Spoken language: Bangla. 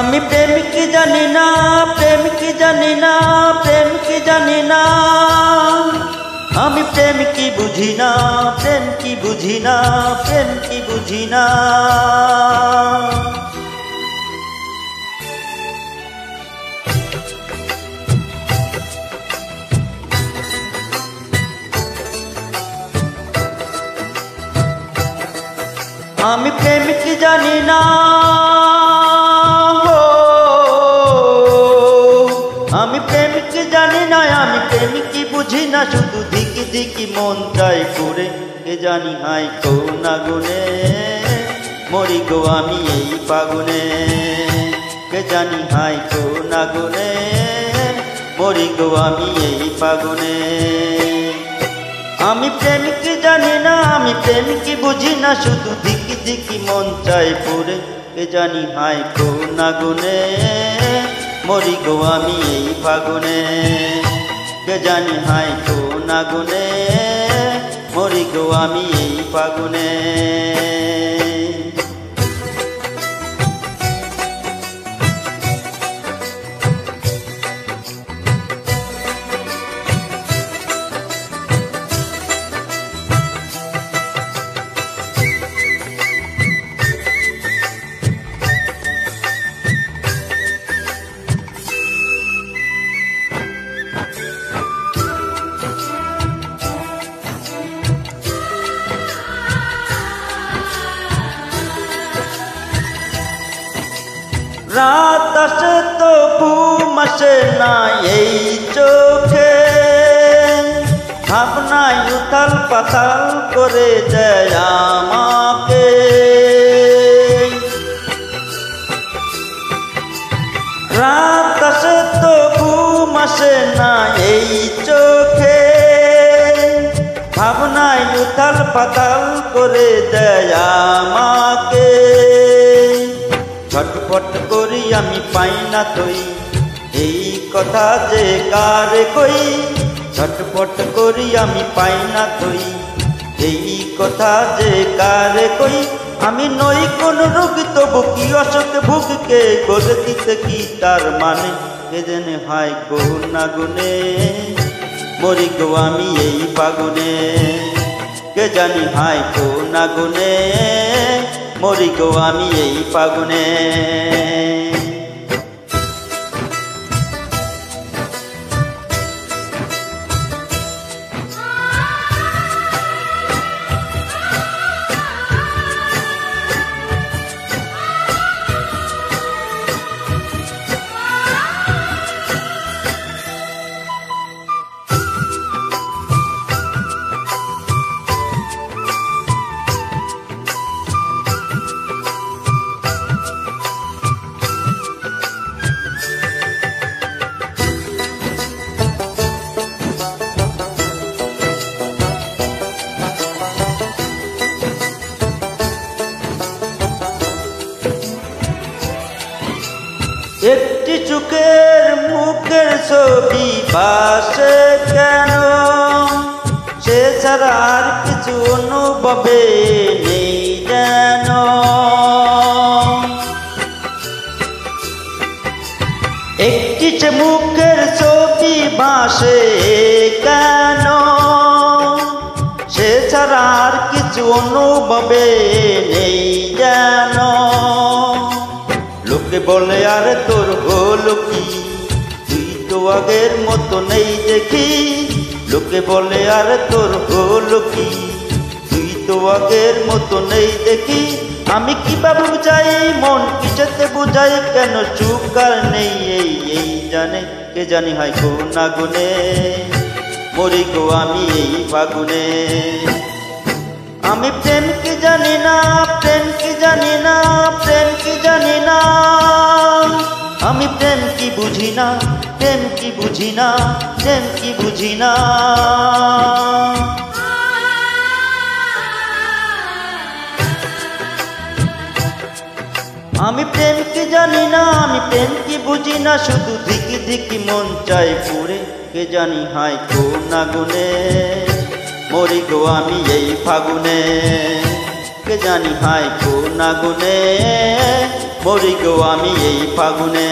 আমি প্রেম কি জানি না, প্রেম কি জানি না, প্রেম কি জানি না, আমি প্রেম কি বুঝি না, প্রেম কি বুঝি না, প্রেম কি বুঝি না। আমি প্রেম কি জানি না, আমি প্রেম কি জানি না, আমি প্রেম কি বুঝি না, শুধু দিকি দিকি মন চাই করে কে জানি হাই কোন আগুনে মরি গো আমি এই ফাগুনে, কে জানি হাই কোন আগুনে মরি গো আমি এই ফাগুনে। আমি প্রেম কি জানি না, আমি প্রেম কি বুঝি না, শুধু দিকি দিকি মন চাই পড়ে কে জানি হাই কোন আগুনে মরি গো আমি এই ফাগুনে, কে জানি হাই কোন আগুনে মরি গো আমি এই ফাগুনে। রাত আসে তো ঘুম আসে না এই চোখে, ভাবনায় উথাল পাতাল করে দেয় আমাকে। রাত আসে তো ঘুম আসে না এই চোখে, ভাবনায় উথাল পাতাল করে দেয় আমাকে। ছটফট করি আমি পাই না তুই এই কথা যে কারে কই, ছটফট করি আমি পাই না তুই এই কথা যে কারে কই। আমি নই কোন রোগী তবু কি অসুখ ভুগকে করে দিতে কি তার মানে, কে জেনে হয় কোন আগুনে মরি গো আমি এই ফাগুনে, কে জানি হয় কোন আগুনে মরি গো আমি এই ফাগুনে। একটি চোখের মুখের ছবি ভাসে কেন, সে ছাড়া আর কিছু অনুভবে নেই যেন। একটি মুখের ছবি ভাসে কেন, সে ছাড়া আর কিছু অনুভবে নেই যেন। লোকে বলে আর তোর হলো কি, তুই তো আগের মতো নেই দেখি। লোকে বলে আর তোর হলো কি, তুই তো আগের মতো নেই দেখি। আমি কিভাবে বুঝাই মন কিসেতে বুঝাই, কেন সুখ আর নেই এই এই জানে, কে জানি হয় কোন আগুনে মরি গো আমি এই ফাগুনে। আমি প্রেম কি জানি না, প্রেম কি জানি না, প্রেম কি জানি না, আমি প্রেম কি বুঝি না, প্রেম কি বুঝি না, প্রেম কি বুঝি না। আমি প্রেম কি জানি না, আমি প্রেম কি বুঝি না, শুধু দিকি দিকি মন চাই পুরে কে জানি হায় কোন আগুনে মরি গো আমি এই ফাগুনে, কে জানি হায় কোন আগুনে মরি গো আমি এই ফাগুনে।